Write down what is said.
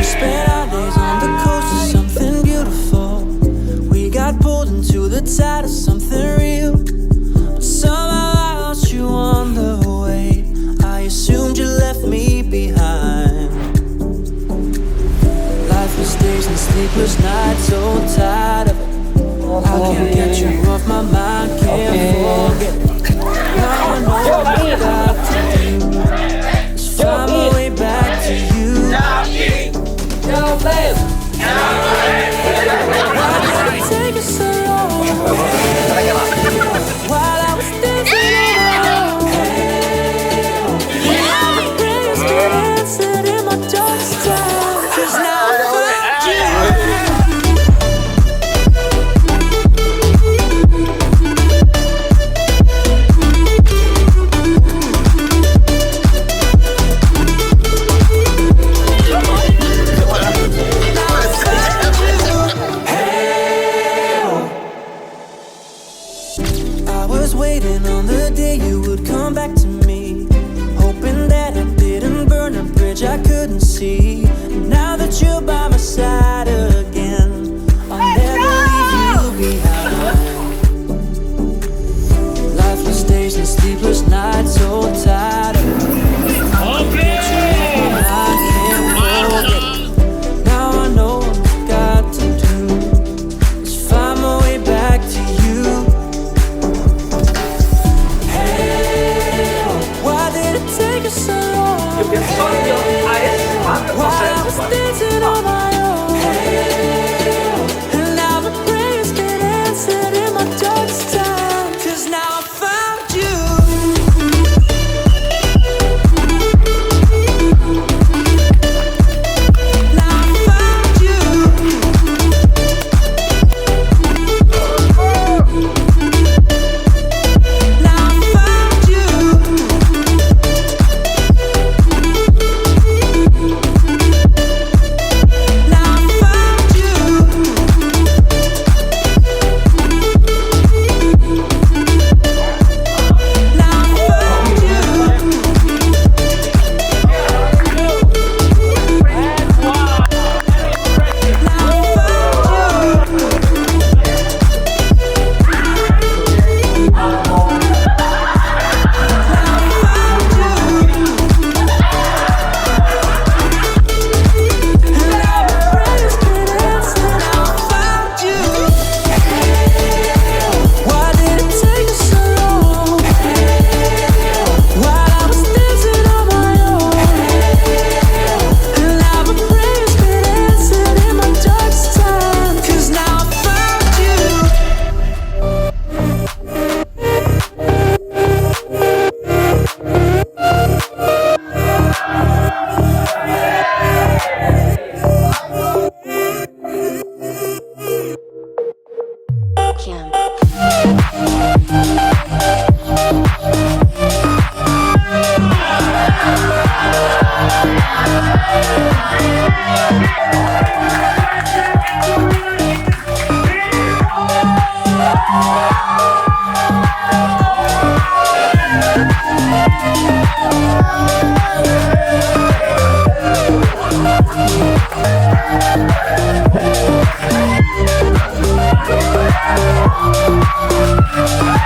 We spent our days on the coast of something beautiful. We got pulled into the tide of something real. But somehow I lost you on the way. I assumed you left me behind. Lifeless days and sleepless nights, so tired of it. I can't get you off my mind, can't forget it. Now I know what I got to do is find my way back to you. Why did it take us so long? While I was dancing around, now my prayers get answered in my darkest time. 'Cause now I found you. Waiting on the day you would come back to me, hoping that I didn't burn a bridge I couldn't see. And now that you're by my side again, I'll never leave you behind. Lifeless days and sleepless nights, so tired of it. I can't forget it. Now I know what I've got to do is find my way back to you. So long. While I was dancing on my own, and now my prayers get answered in my darkest time. 'Cause now I found you. Now I found you. Now I found you. We'll be right back.